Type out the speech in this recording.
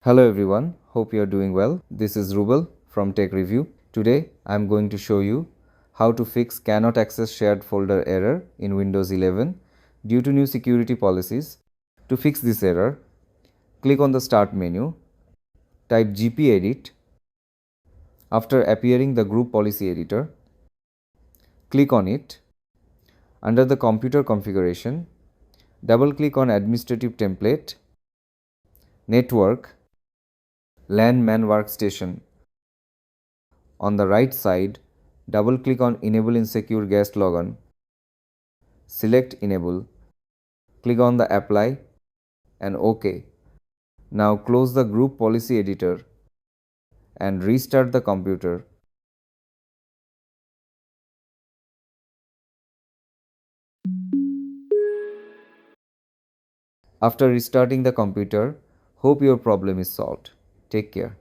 Hello everyone, hope you are doing well. This is Rubel from Tech Review. Today I am going to show you how to fix cannot access shared folder error in Windows 11 due to new security policies. To fix this error, click on the Start menu, type gpedit. After appearing the Group Policy Editor, click on it. Under the Computer Configuration, double-click on Administrative Template, Network, LAN MAN Workstation. On the right side, double-click on Enable Insecure Guest Logon. Select Enable. Click on the Apply and OK. Now close the Group Policy Editor and restart the computer. After restarting the computer, hope your problem is solved. Take care.